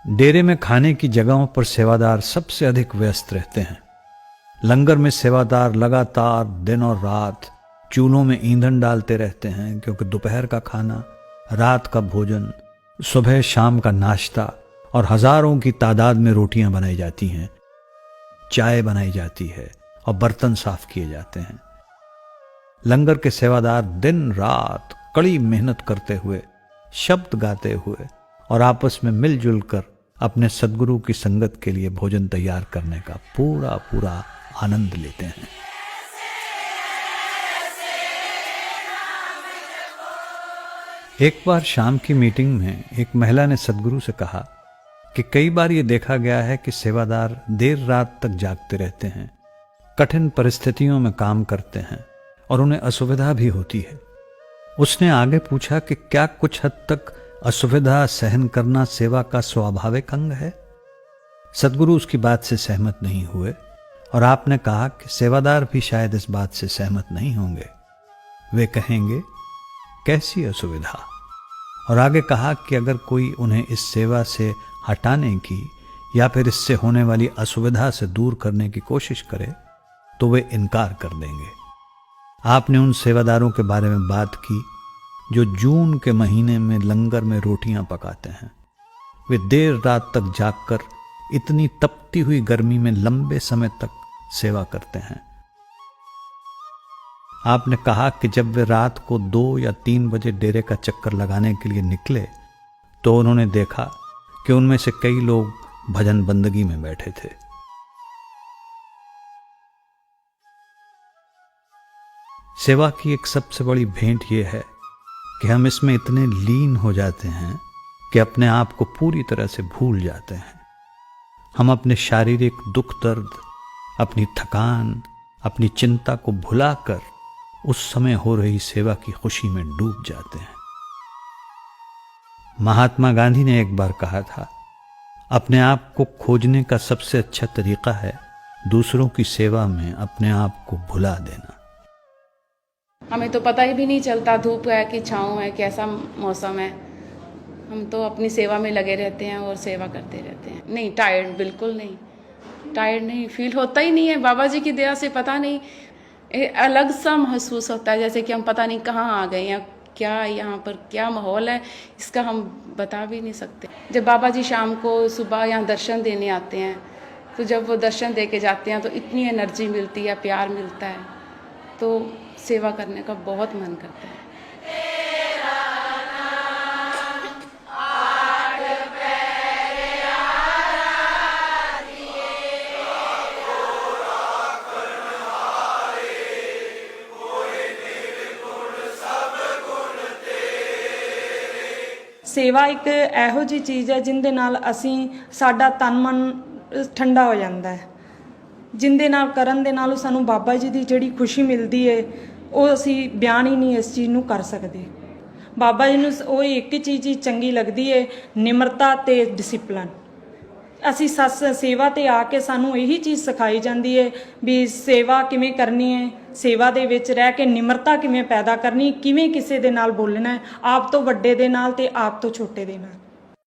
डेरे में खाने की जगहों पर सेवादार सबसे अधिक व्यस्त रहते हैं। लंगर में सेवादार लगातार दिन और रात चूल्हों में ईंधन डालते रहते हैं, क्योंकि दोपहर का खाना, रात का भोजन, सुबह शाम का नाश्ता और हजारों की तादाद में रोटियां बनाई जाती हैं, चाय बनाई जाती है और बर्तन साफ किए जाते हैं। लंगर के सेवादार दिन रात कड़ी मेहनत करते हुए, शब्द गाते हुए और आपस में मिलजुल कर अपने सद्गुरु की संगत के लिए भोजन तैयार करने का पूरा पूरा आनंद लेते हैं। एक बार शाम की मीटिंग में एक महिला ने सद्गुरु से कहा कि कई बार ये देखा गया है कि सेवादार देर रात तक जागते रहते हैं, कठिन परिस्थितियों में काम करते हैं और उन्हें असुविधा भी होती है। उसने आगे पूछा कि क्या कुछ हद तक असुविधा सहन करना सेवा का स्वाभाविक अंग है? सद्गुरु उसकी बात से सहमत नहीं हुए और आपने कहा कि सेवादार भी शायद इस बात से सहमत नहीं होंगे। वे कहेंगे, कैसी असुविधा? और आगे कहा कि अगर कोई उन्हें इस सेवा से हटाने की या फिर इससे होने वाली असुविधा से दूर करने की कोशिश करे तो वे इनकार कर देंगे। आपने उन सेवादारों के बारे में बात की जो जून के महीने में लंगर में रोटियां पकाते हैं। वे देर रात तक जागकर इतनी तपती हुई गर्मी में लंबे समय तक सेवा करते हैं। आपने कहा कि जब वे रात को 2 या 3 बजे डेरे का चक्कर लगाने के लिए निकले तो उन्होंने देखा कि उनमें से कई लोग भजन बंदगी में बैठे थे। सेवा की एक सबसे बड़ी भेंट यह है कि हम इसमें इतने लीन हो जाते हैं कि अपने आप को पूरी तरह से भूल जाते हैं। हम अपने शारीरिक दुख दर्द, अपनी थकान, अपनी चिंता को भुलाकर उस समय हो रही सेवा की खुशी में डूब जाते हैं। महात्मा गांधी ने एक बार कहा था, अपने आप को खोजने का सबसे अच्छा तरीका है दूसरों की सेवा में अपने आप को भुला देना। हमें तो पता ही भी नहीं चलता धूप है कि छाँव है, कैसा मौसम है। हम तो अपनी सेवा में लगे रहते हैं और सेवा करते रहते हैं। नहीं, टायर्ड बिल्कुल नहीं, टायर्ड नहीं फील होता ही नहीं है। बाबा जी की दया से पता नहीं अलग सा महसूस होता है, जैसे कि हम पता नहीं कहाँ आ गए हैं, क्या यहाँ पर क्या माहौल है, इसका हम बता भी नहीं सकते। जब बाबा जी शाम को सुबह यहाँ दर्शन देने आते हैं तो जब वो दर्शन दे के जाते हैं तो इतनी एनर्जी मिलती है, प्यार मिलता है, तो सेवा करने का बहुत मन करता है। सेवा एक ਇਹੋ ਜਿਹੀ ਚੀਜ਼ ਹੈ ਜਿੰਦੇ ਨਾਲ ਅਸੀਂ ਸਾਡਾ ਤਨ ਮਨ ਠੰਡਾ ਹੋ ਜਾਂਦਾ ਹੈ, ਜਿੰਦੇ ਨਾਲ ਕਰਨ ਦੇ ਨਾਲ ਸਾਨੂੰ ਬਾਬਾ ਜੀ ਦੀ ਜਿਹੜੀ ਖੁਸ਼ੀ ਮਿਲਦੀ ਹੈ ਉਹ ਅਸੀਂ ਬਿਆਨ ਹੀ ਨਹੀਂ ਇਸ ਚੀਜ਼ ਨੂੰ ਕਰ ਸਕਦੇ। ਬਾਬਾ ਜੀ ਨੂੰ ਉਹ ਇੱਕ ਚੀਜ਼ ਹੀ ਚੰਗੀ ਲੱਗਦੀ ਹੈ, ਨਿਮਰਤਾ ਤੇ ਡਿਸਪਲਿਨ। ਅਸੀਂ ਸੇਵਾ ਤੇ ਆ ਕੇ ਸਾਨੂੰ ਇਹੀ ਚੀਜ਼ ਸਿਖਾਈ ਜਾਂਦੀ ਹੈ ਵੀ ਸੇਵਾ ਕਿਵੇਂ ਕਰਨੀ ਹੈ, ਸੇਵਾ ਦੇ ਵਿੱਚ ਰਹਿ ਕੇ ਨਿਮਰਤਾ ਕਿਵੇਂ ਪੈਦਾ ਕਰਨੀ, ਕਿਵੇਂ ਕਿਸੇ ਦੇ ਨਾਲ ਬੋਲਣਾ ਹੈ, ਆਪ ਤੋਂ ਵੱਡੇ ਦੇ ਨਾਲ ਤੇ ਆਪ ਤੋਂ ਛੋਟੇ ਦੇ ਨਾਲ।